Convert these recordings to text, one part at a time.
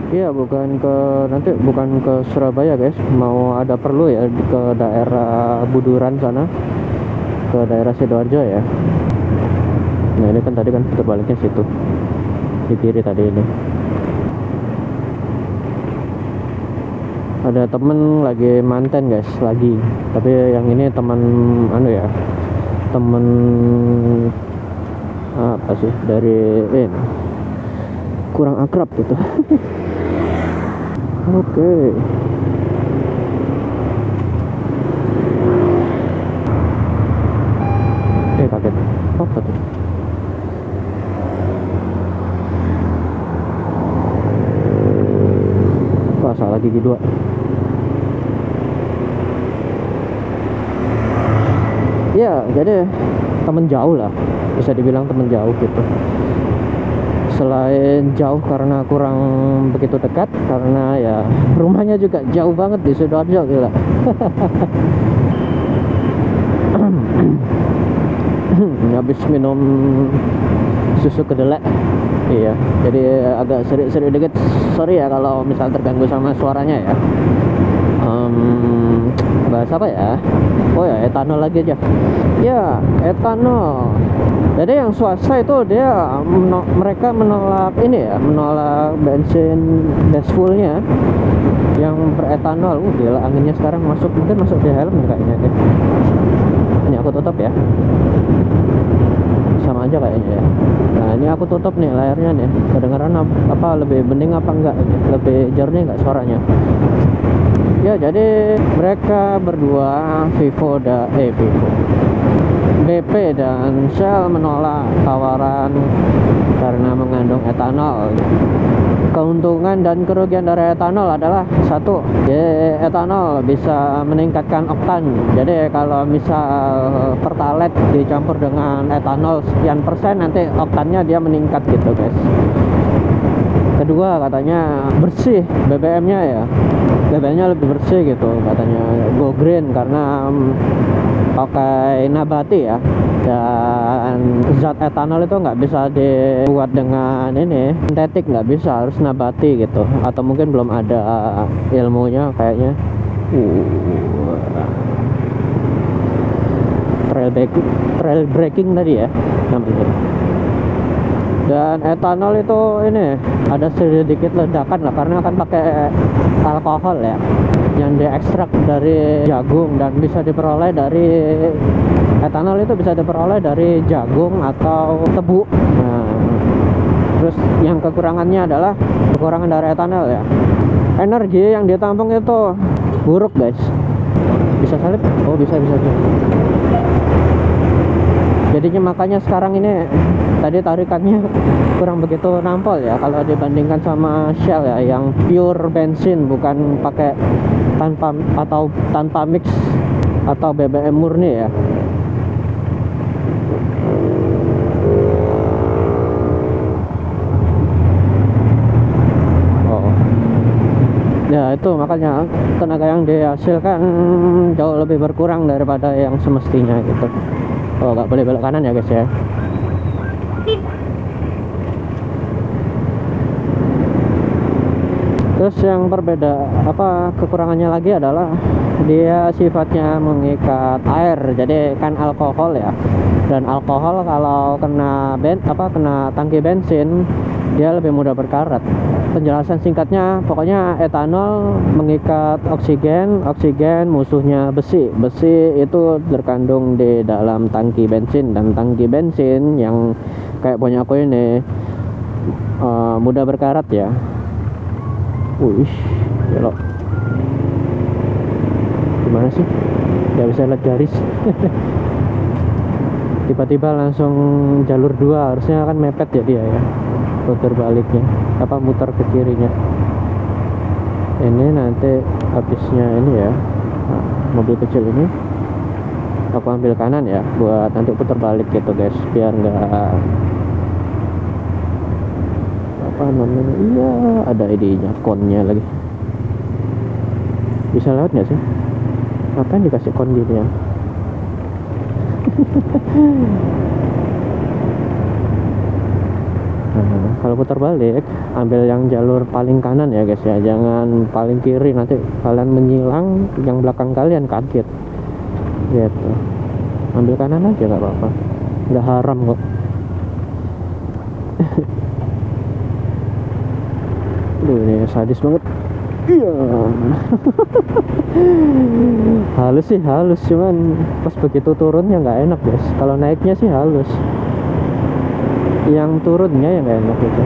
Iya, bukan ke nanti bukan ke Surabaya guys, mau ada perlu ya ke daerah Buduran sana, ke daerah Sidoarjo ya. Nah ini kan tadi kan putar baliknya situ di kiri tadi ini. Ada temen lagi manten guys, lagi, tapi yang ini teman anu ya, temen apa sih dari kurang akrab gitu. Oke. Kaget apa tuh? Wah, salah gigi dua. Ya jadi temen jauh lah, bisa dibilang temen jauh gitu. Selain jauh karena kurang begitu dekat, karena ya rumahnya juga jauh banget di Sidoarjo, gila. Habis minum susu kedelai. Iya, jadi agak serik-serik dikit. Sorry ya kalau misal terganggu sama suaranya ya. Bahas apa ya? Oh ya, etanol lagi aja. Ya, etanol. Jadi yang swasta itu dia mereka menolak ini ya, menolak bensin fullnya yang beretanol. Gila, anginnya sekarang mungkin masuk di helm kayaknya deh. Ini aku tutup ya. Sama aja kayaknya ya. Nah, ini aku tutup nih layarnya nih. Kedengaran apa lebih bening apa enggak? Lebih jernih enggak suaranya? Ya, jadi mereka berdua BP dan Shell menolak tawaran karena mengandung etanol. Keuntungan dan kerugian dari etanol adalah satu, etanol bisa meningkatkan oktan. Jadi kalau misal pertalite dicampur dengan etanol sekian persen, nanti oktannya dia meningkat gitu guys. Kedua, katanya bersih BBM-nya ya, BBM-nya lebih bersih gitu katanya, go green karena pakai nabati ya, dan zat etanol itu nggak bisa dibuat dengan ini sintetik, nggak bisa, harus nabati gitu, atau mungkin belum ada ilmunya kayaknya. Trail breaking tadi ya namanya. Dan etanol itu ini ada sedikit ledakan lah, karena kan pakai alkohol ya, yang diekstrak dari jagung, dan bisa diperoleh dari etanol itu bisa diperoleh dari jagung atau tebu. Nah, terus yang kekurangannya adalah kekurangan dari etanol ya, energi yang ditampung itu buruk guys. Bisa salib? Oh bisa. Jadinya makanya sekarang ini tadi tarikannya kurang begitu nampol ya kalau dibandingkan sama Shell ya, yang pure bensin, bukan pakai tanpa mix atau BBM murni ya. Ya itu makanya tenaga yang dihasilkan jauh lebih berkurang daripada yang semestinya gitu. Oh, nggak boleh belok kanan ya guys ya. Terus yang kekurangannya lagi adalah dia sifatnya mengikat air. Jadi kan alkohol ya, dan alkohol kalau kena tangki bensin dia lebih mudah berkarat. Penjelasan singkatnya pokoknya etanol mengikat oksigen musuhnya besi itu terkandung di dalam tangki bensin, dan tangki bensin yang kayak punya aku ini mudah berkarat ya. Wih, belok. Gimana sih? Gak bisa lihat garis. Tiba-tiba langsung jalur 2, harusnya kan mepet ya dia ya. Putar baliknya, muter ke kirinya. Ini nanti habisnya ini ya, mobil kecil ini aku ambil kanan ya, buat nanti putar balik gitu guys, biar nggak iya, ada idenya, konnya lagi. Bisa lewat nggak sih? Ngapain dikasih kon gitu ya? kalau putar balik ambil yang jalur paling kanan ya guys ya, jangan paling kiri, nanti kalian menyilang, yang belakang kalian kaget gitu. Ambil kanan aja nggak apa-apa, nggak haram kok. Aduh, ini sadis banget. Iya. Halus sih halus, cuman pas begitu turunnya nggak enak guys. Kalau naiknya sih halus, yang turunnya yang nggak enak gitu.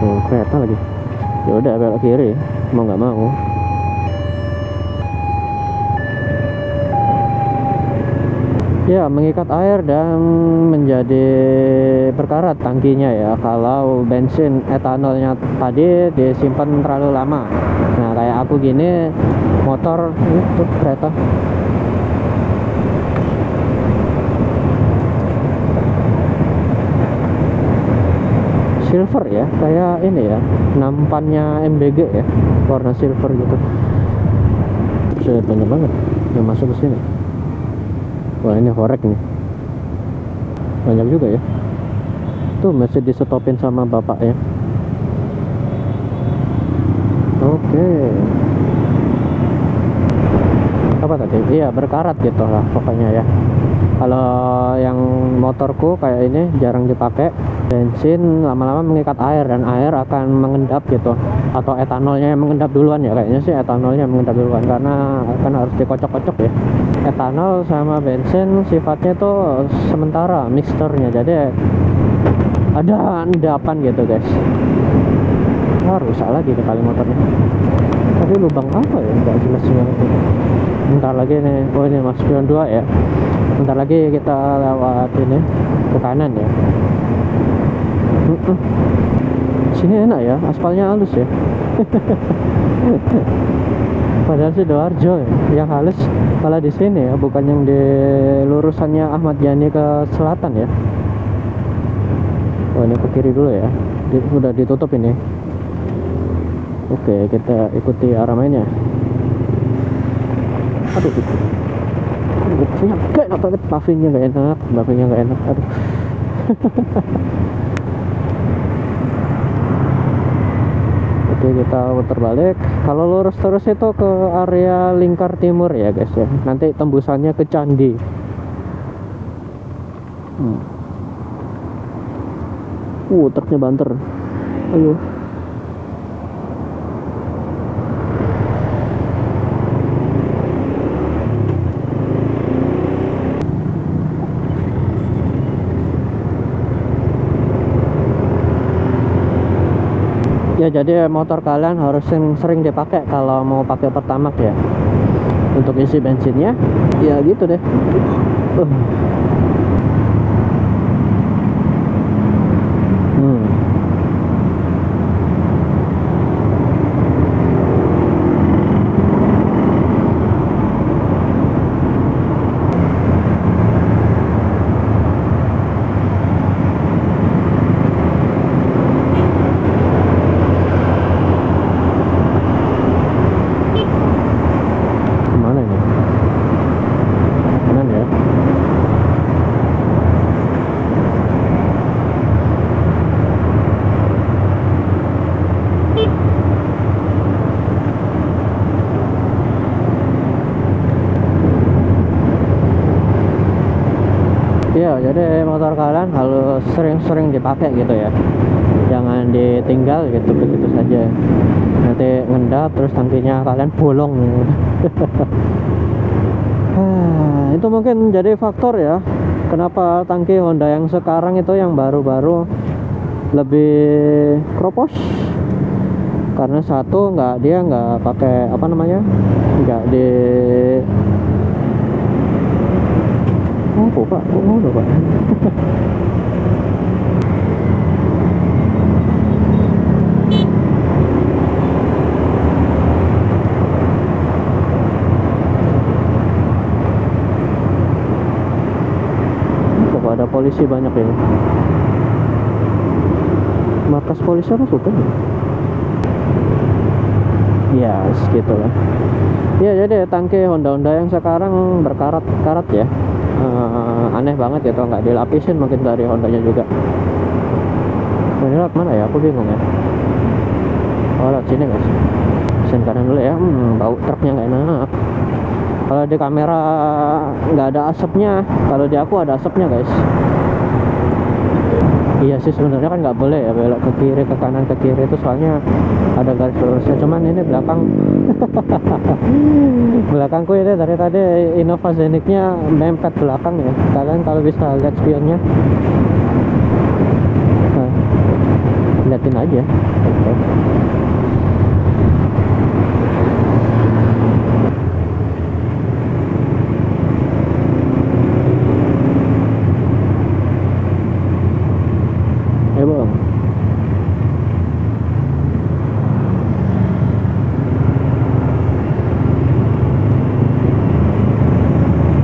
Tuh kereta lagi. Ya udah belok kiri, mau nggak mau. Ya, mengikat air dan menjadi berkarat tangkinya ya. Kalau bensin etanolnya tadi disimpan terlalu lama. Nah, kayak aku gini, motor itu kereta. Silver ya, kayak ini ya, nampannya MBG ya, warna silver gitu. Sudah banyak banget yang masuk ke sini. Wah, ini horek nih, banyak juga ya. Tuh masih disetopin sama bapaknya. Oke. Apa tadi? Iya, berkarat gitu lah pokoknya ya. Kalau yang motorku kayak ini jarang dipakai, bensin lama-lama mengikat air dan air akan mengendap gitu, atau etanolnya yang mengendap duluan ya, kayaknya sih etanolnya yang mengendap duluan, karena kan harus dikocok-kocok ya. Etanol sama bensin sifatnya itu sementara mixturnya, jadi ada endapan gitu guys. Rusak lagi nih kali motornya. Tadi lubang apa ya, nggak jelas banget. Bentar lagi nih, oh ini Mas Pion 2 ya. Bentar lagi kita lewat ini ke kanan ya. Sini enak ya, aspalnya halus ya. Padahal Sidoarjo ya, yang halus malah di sini ya, bukan yang di lurusannya Ahmad Yani ke selatan ya. Oh, ini ke kiri dulu ya. Udah ditutup ini. Oke, kita ikuti arah mainnya. Aduh, gak enak banget, pavingnya gak enak, aduh. Oke, kita putar balik. Kalau lurus terus itu ke area Lingkar Timur ya guys ya, nanti tembusannya ke Candi. Truknya banter. Ayo. Ya, jadi motor kalian harus sering dipakai kalau mau pakai Pertamax ya, untuk isi bensinnya ya gitu deh. Ya, jadi motor kalian harus sering-sering dipakai gitu ya, jangan ditinggal gitu begitu saja, nanti ngendap terus tangkinya kalian bolong. Itu mungkin jadi faktor ya, kenapa tangki Honda yang sekarang itu yang baru-baru lebih kropos, karena satu dia nggak pakai apa namanya, nggak di Pak, udah Pak. Kok ada polisi banyak ini? Markas polisi apa bukan? ya segitu lah ya. Jadi tangki Honda yang sekarang berkarat-karat ya. Aneh banget gitu, nggak dilapisin mungkin dari Hondanya juga. Ini lewat mana ya, aku bingung ya. Oh lewat sini guys, sen kanan dulu ya. Bau truknya nggak enak. Kalau di kamera nggak ada asapnya, kalau di aku ada asapnya guys. Iya sih sebenarnya kan nggak boleh ya belok ke kiri, ke kanan, ke kiri itu soalnya ada garis lurusnya. Cuman ini belakang belakangku ini dari tadi Innova Zenith-nya mempet belakang ya. Kalian kalau bisa lihat spionnya, nah, liatin aja. Oke. Bang.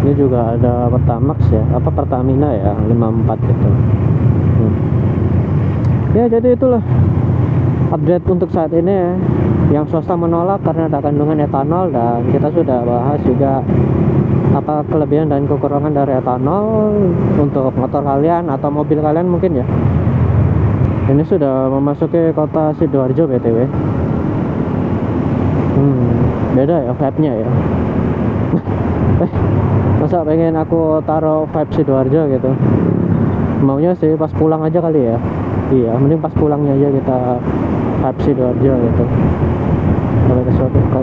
Ini juga ada Pertamax ya, apa Pertamina ya, 54 gitu. Ya jadi itulah update untuk saat ini ya. Yang swasta menolak karena ada kandungan etanol, dan kita sudah bahas juga apa kelebihan dan kekurangan dari etanol untuk motor kalian atau mobil kalian mungkin ya. Ini sudah memasuki kota Sidoarjo BTW. Beda ya vibe-nya ya. Masa pengen aku taruh vibe Sidoarjo gitu. Maunya sih pas pulang aja kali ya. Iya, mending pas pulangnya aja kita vibe Sidoarjo gitu.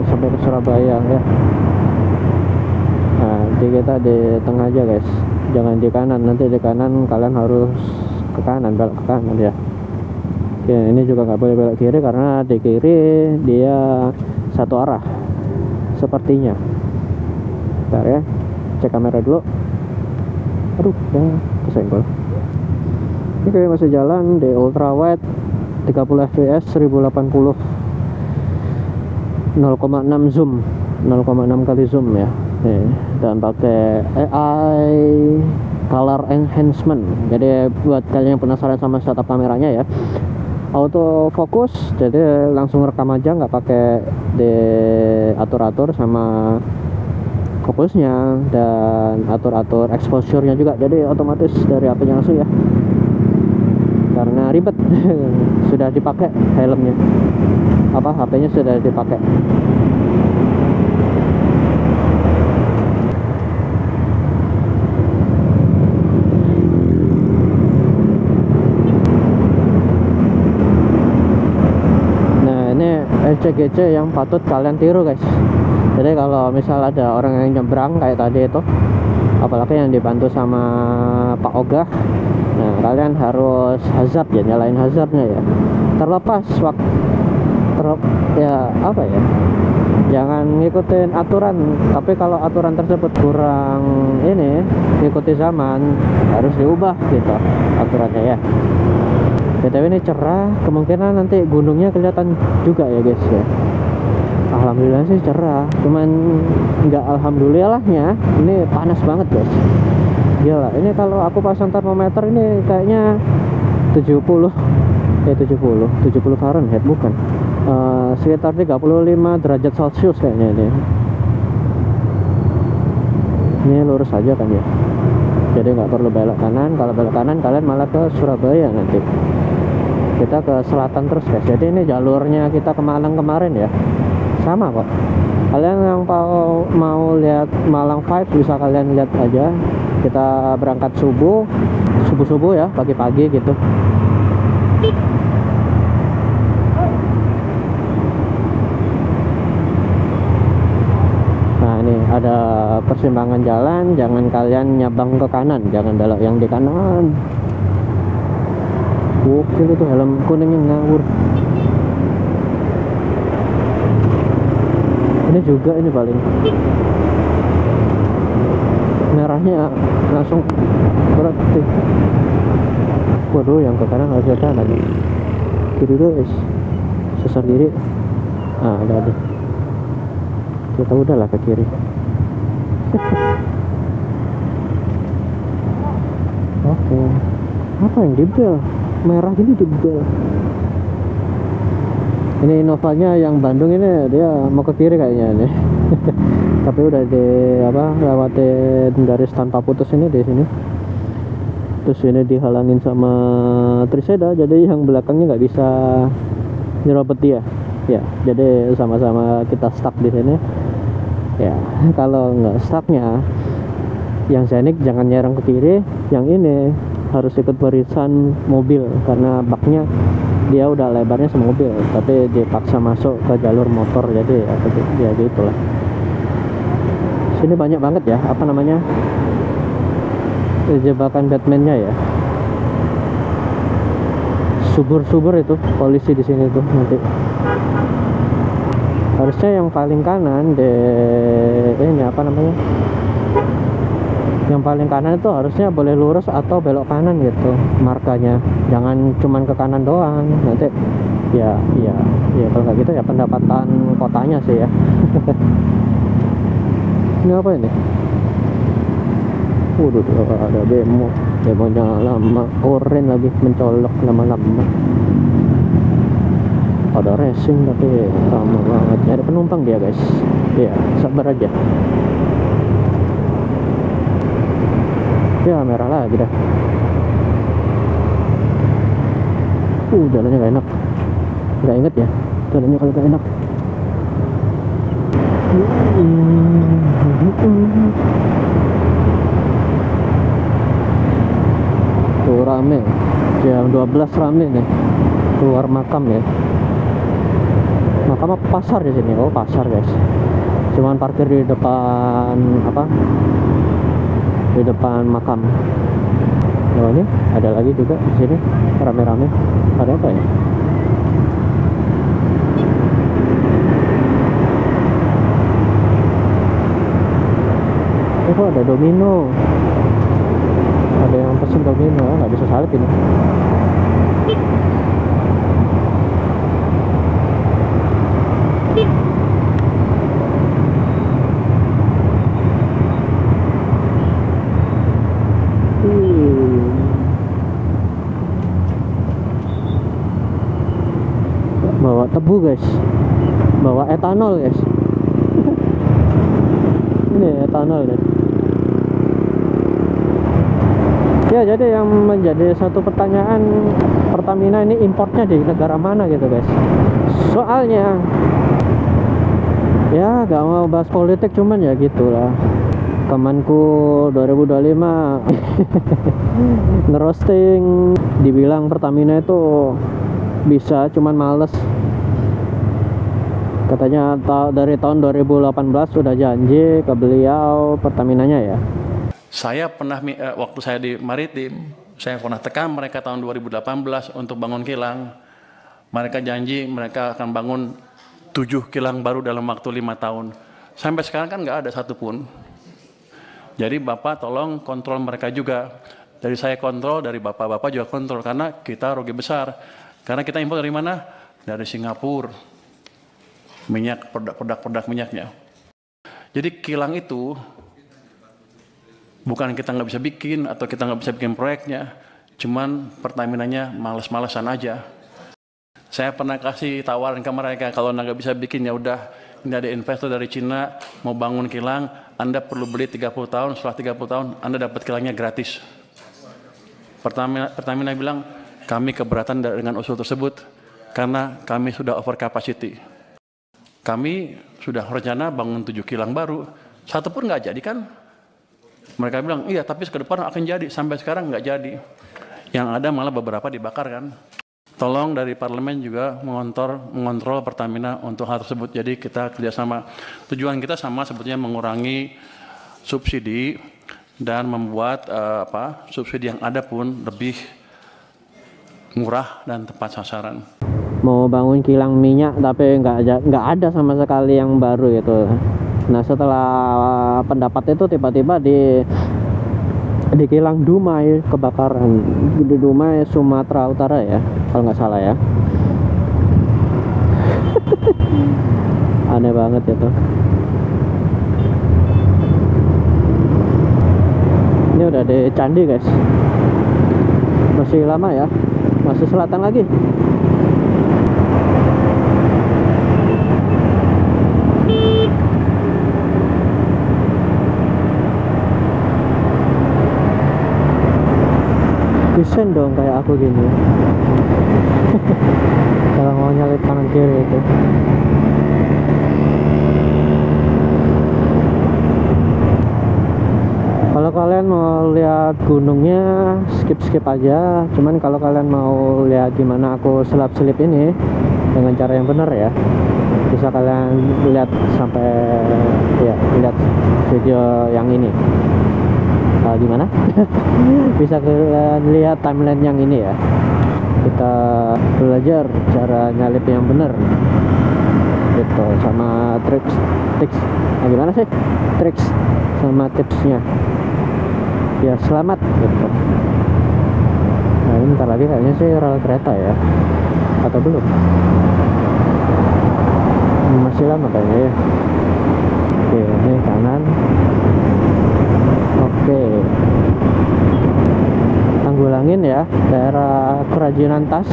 Sampai ke Surabaya ya. Nah, jadi kita di tengah aja guys. Jangan di kanan, nanti di kanan kalian harus ke kanan, belok ke kanan ya. Oke, ini juga nggak boleh belok kiri karena di kiri dia satu arah sepertinya. Bentar ya, cek kamera dulu. Aduh, ya kesenggol. Ini kayak masih jalan di ultra wide 30 fps 1080 0,6 zoom, 0,6 kali zoom ya. Nih, dan pakai AI color enhancement. Jadi buat kalian yang penasaran sama setup kameranya ya, auto fokus, jadi langsung rekam aja, nggak pakai diatur-atur sama fokusnya, dan atur-atur exposure-nya juga, jadi otomatis dari HP-nya langsung ya, karena ribet. Sudah dipakai helmnya, apa HP-nya sudah dipakai. ECGC yang patut kalian tiru guys. Jadi kalau misal ada orang yang nyebrang kayak tadi itu, apalagi yang dibantu sama Pak Ogah, nah kalian harus hazard ya, nyalain hazardnya ya. Terlepas waktu ya apa ya, jangan ngikutin aturan, tapi kalau aturan tersebut kurang ini ngikuti zaman, harus diubah gitu aturannya ya. BTW ini cerah, kemungkinan nanti gunungnya kelihatan juga ya guys ya. Alhamdulillah sih cerah, cuman nggak alhamdulillahnya ini panas banget guys. Gila, ini kalau aku pasang termometer ini kayaknya 70 Fahrenheit bukan, sekitar 35 derajat Celcius kayaknya ini. Ini lurus aja kan ya, jadi nggak perlu belok kanan. Kalau belok kanan kalian malah ke Surabaya nanti. Kita ke selatan terus guys, jadi ini jalurnya kita ke Malang kemarin ya, sama kok. Kalian yang mau lihat Malang Vibes bisa kalian lihat aja. Kita berangkat subuh ya, pagi-pagi gitu. Nah ini ada persimpangan jalan, jangan kalian nyabang ke kanan, jangan belok yang di kanan. Oke, itu helm kuningnya ngawur. Ini juga ini paling merahnya langsung berarti. Waduh, yang ke kanan harus ke kanan. Kiri guys, sesar kiri. Ah, ada. Kita udahlah ke kiri. Oke. Apa yang dibel? Merah gini dibel. Ini Innovanya yang Bandung ini dia mau ke kiri kayaknya nih. Tapi udah di lewatin garis tanpa putus ini di sini. Terus ini dihalangin sama Triseda, jadi yang belakangnya nggak bisa nyerobot dia. Ya, jadi sama-sama kita stuck di sini. Ya, kalau nggak stucknya, yang Zenik jangan nyerang ke kiri, yang ini harus ikut barisan mobil karena baknya dia udah lebarnya semobil, tapi dipaksa masuk ke jalur motor, jadi ya gitulah. Sini banyak banget ya, apa namanya, jebakan Batman-nya ya. Subur-subur itu polisi di sini tuh nanti. Harusnya yang paling kanan ini apa namanya? Yang paling kanan itu harusnya boleh lurus atau belok kanan gitu markanya, jangan cuman ke kanan doang, nanti ya kalau nggak gitu ya pendapatan kotanya sih ya. Ini apa ini? Waduh, ada demonya lama, oren lagi mencolok lama-lama. Ada racing tapi lama banget, ada penumpang dia guys. Ya sabar aja. Ya merah lagi dah. Jalannya gak enak. Gak inget ya jalannya kalau gak enak. Tuh rame, jam 12 rame nih keluar makam ya. Makam apa pasar di sini? Oh pasar guys. Cuman parkir di depan di depan makam. Oh, ini ada lagi juga di sini rame-rame. Ada apa ya? Oh, ada domino. Ada yang pesen domino, nggak bisa salip ini. Bawa tebu guys, bawa etanol guys. Ini etanol nih. Ya, jadi yang menjadi satu pertanyaan, Pertamina ini importnya di negara mana gitu guys. Soalnya ya gak mau bahas politik, cuman ya gitulah. Temanku 2025 ngerosting, dibilang Pertamina itu bisa, cuman males. Katanya dari tahun 2018 sudah janji ke beliau Pertaminanya ya. Saya pernah waktu saya di Maritim, saya pernah tekan mereka tahun 2018 untuk bangun kilang. Mereka janji mereka akan bangun 7 kilang baru dalam waktu 5 tahun. Sampai sekarang kan nggak ada satupun. Jadi Bapak tolong kontrol mereka juga. Dari saya kontrol, dari Bapak juga kontrol, karena kita rugi besar. Karena kita impor dari mana? Dari Singapura. Minyak, produk minyaknya. Jadi kilang itu bukan kita nggak bisa bikin atau kita nggak bisa bikin proyeknya, cuman Pertaminanya males-malesan aja. Saya pernah kasih tawaran ke mereka, kalau nggak bisa bikin ya udah, ini ada investor dari Cina mau bangun kilang, Anda perlu beli 30 tahun, setelah 30 tahun Anda dapat kilangnya gratis. Pertamina bilang, kami keberatan dengan usul tersebut karena kami sudah over capacity. Kami sudah rencana bangun 7 kilang baru, satu pun nggak jadi kan? Mereka bilang, iya tapi ke depan akan jadi, sampai sekarang nggak jadi. Yang ada malah beberapa dibakar kan. Tolong dari parlemen juga mengontrol Pertamina untuk hal tersebut. Jadi kita kerjasama. Tujuan kita sama sebetulnya mengurangi subsidi dan membuat subsidi yang ada pun lebih murah dan tepat sasaran. Mau bangun kilang minyak tapi nggak ada sama sekali yang baru gitu. Nah setelah pendapat itu tiba-tiba di kilang Dumai kebakaran, di Dumai Sumatera Utara ya kalau nggak salah ya. Aneh banget itu. Ini udah di Candi guys, masih lama ya, masih selatan lagi. kesen dong kayak aku gini. Kalau mau nyalip kanan kiri itu. Kalau kalian mau lihat gunungnya skip aja. Cuman kalau kalian mau lihat gimana aku selap-selip ini dengan cara yang benar ya, bisa kalian lihat sampai ya, lihat video yang ini. Gimana? Bisa kalian lihat timeline yang ini ya. Kita belajar cara nyalip yang benar gitu, sama triks. Gimana sih triks sama tipsnya ya, selamat gitu. Nah ini bentar lagi kayaknya sih rel kereta ya, atau belum? Masih lama kayaknya ya. Oke, ini kanan. Oke, Tanggulangin ya, daerah Kerajinan Tas.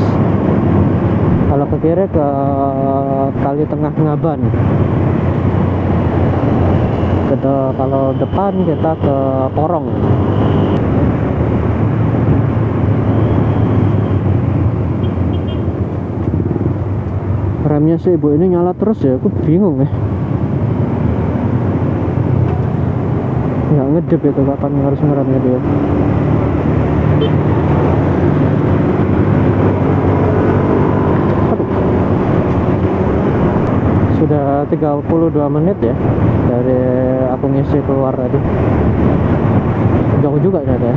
Kalau ke kiri ke Kali Tengah Ngaban. Kalau depan kita ke Porong. Remnya sih ibu ini nyala terus ya, aku bingung ya. Nggak ngedep itu kapan harus ngeremnya dia. Aduh. Sudah 32 menit ya dari aku ngisi keluar tadi. Jauh juga ternyata ya.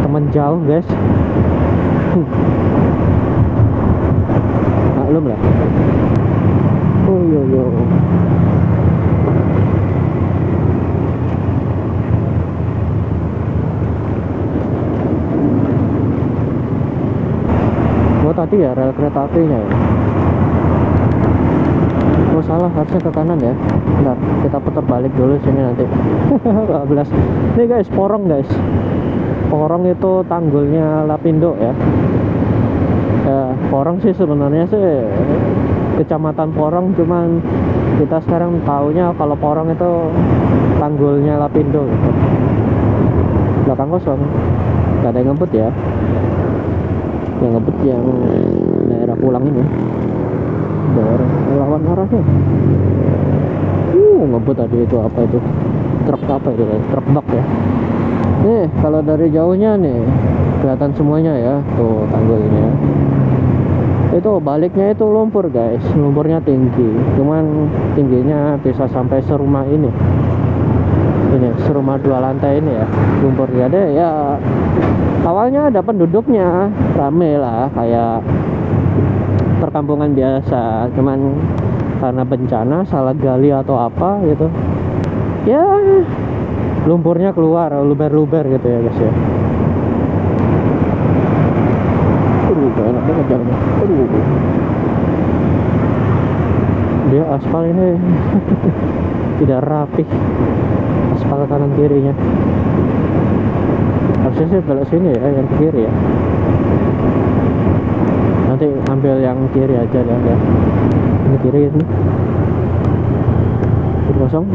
Temen jauh guys. Maklum lah. Oh yo. Oh tadi ya rel kereta apinya ya. Oh salah, harusnya ke kanan ya. Bentar, kita putar balik dulu sini nanti. 12. Ini guys, Porong guys. Porong itu tanggulnya Lapindo ya. Porong sih sebenarnya sih kecamatan Porong, cuman kita sekarang taunya kalau Porong itu tanggulnya Lapindo gitu. Belakang kosong, gak ada yang ngebut ya. Yang ngebut yang daerah pulang ini, daerah lawan arahnya. Ngebut tadi itu apa itu, truk apa itu, truk bak ya. Nih kalau dari jauhnya nih kelihatan semuanya ya, tuh tanggulnya. Itu baliknya itu lumpur guys, lumpurnya tinggi, cuman tingginya bisa sampai serumah ini serumah 2 lantai ini ya, lumpur ada ya. Awalnya ada penduduknya, rame lah kayak perkampungan biasa, cuman karena bencana salah gali atau apa gitu ya, lumpurnya keluar, luber-luber gitu ya guys ya. Enak banget jalannya. Dia aspal ini tidak rapi, aspal kanan kirinya. Harusnya sih belok sini ya, yang kiri ya. Nanti ambil yang kiri aja ya. Ini kiri ini. Kiri kosong.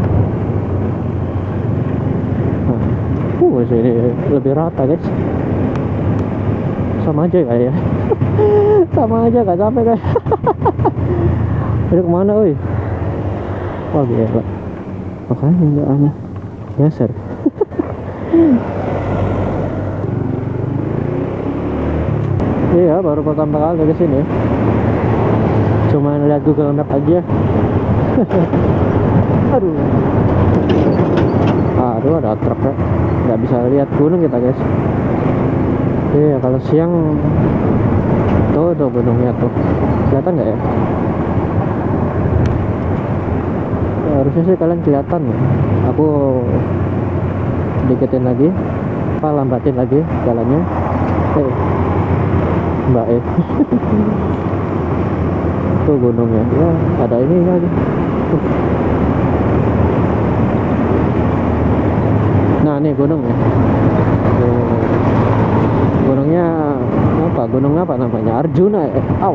Nah, sini lebih rata guys. Sama aja kayak ya. Sama aja gak capek guys. Ini kemana woi? Wah gila. Makanya nggak aneh. Geser. Iya baru pertama kali ke sini. Cuma lihat Google Map aja. Aduh ada truk ya. Nggak bisa lihat gunung kita guys. Iya kalau siang tuh gunungnya tuh kelihatan nggak ya? Harusnya sih kalian kelihatan ya. Aku diketin lagi, lambatin lagi jalannya. Mbak tuh gunungnya ya, ada ini lagi. Nah ini gunungnya. Gunungnya apa? Gunung apa namanya? Arjuna ya? Au.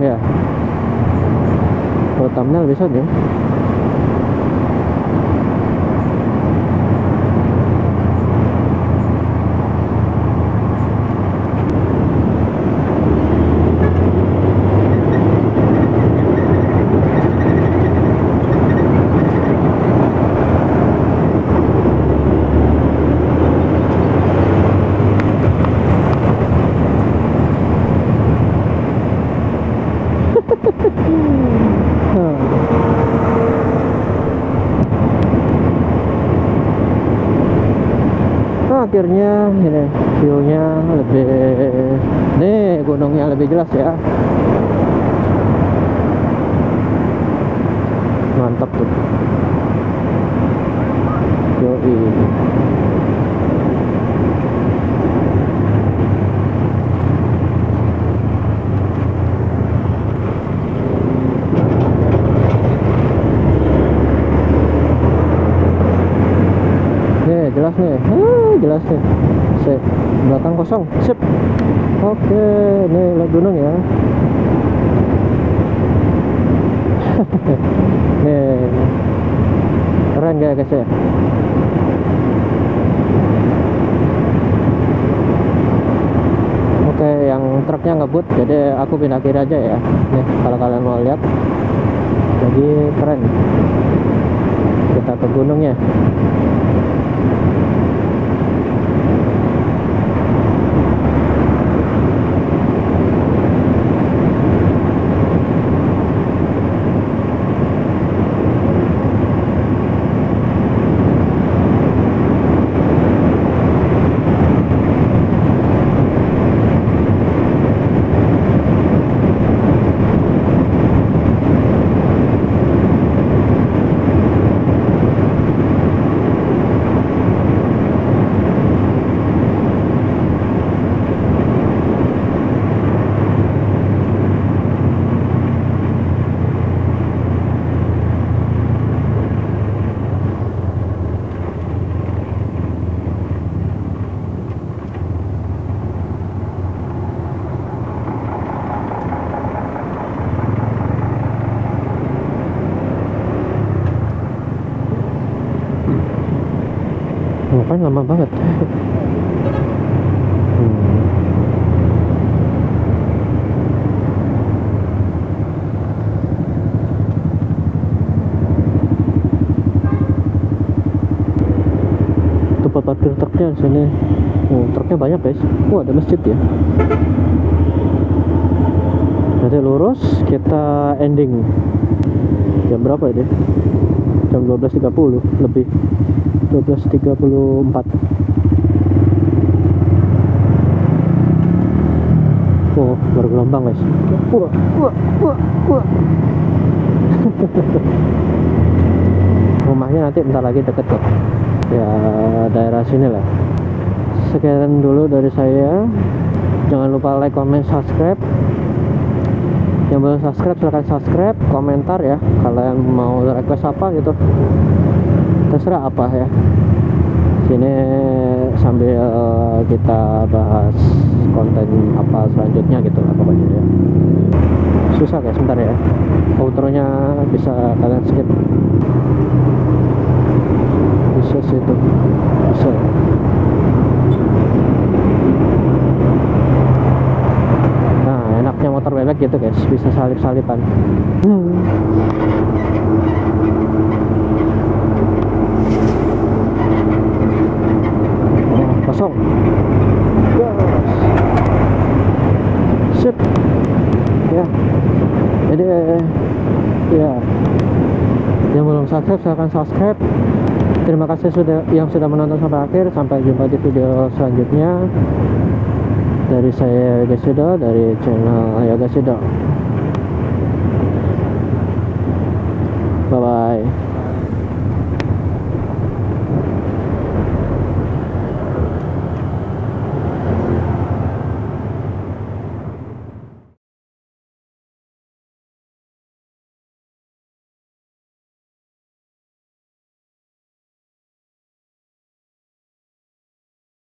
gunung ya. Kalau thumbnail bisa deh. Nah, akhirnya ini view-nya lebih, nih gunungnya lebih jelas ya. Mantap tuh. Yoi. Jelas nih, jelas nih. Sip, belakang kosong, sip. Oke, nih lihat gunung ya. Nih, keren gak guys ya? Oke, yang truknya ngebut, jadi aku pindah kiri aja ya. Nih, kalau kalian mau lihat, jadi keren. Kita ke gunungnya. Ngapain lama banget. Tempat parkir truknya di sini. Truknya banyak guys. Ada masjid ya. Nanti lurus kita ending. Jam berapa ini? Jam 12.30 lebih. 12.34. Oh, baru gelombang guys. Rumahnya nanti bentar lagi deket kok. Ya daerah sini lah. Sekian dulu dari saya. Jangan lupa like, comment, subscribe. Yang belum subscribe silahkan subscribe, komentar ya. Kalau yang mau request apa gitu, terserah apa ya. Sini sambil kita bahas konten apa selanjutnya gitu lah pokoknya ya. Susah guys, sebentar ya. Outronya bisa kalian skip. Bisa situ, bisa. Nah enaknya motor bebek gitu guys, bisa salip-salipan. Kosong. Sip. Ya. Jadi ya, yang belum subscribe silahkan subscribe. Terima kasih yang sudah menonton sampai akhir. Sampai jumpa di video selanjutnya. Dari saya Yoga Sido, dari channel Yoga Sido. Bye bye.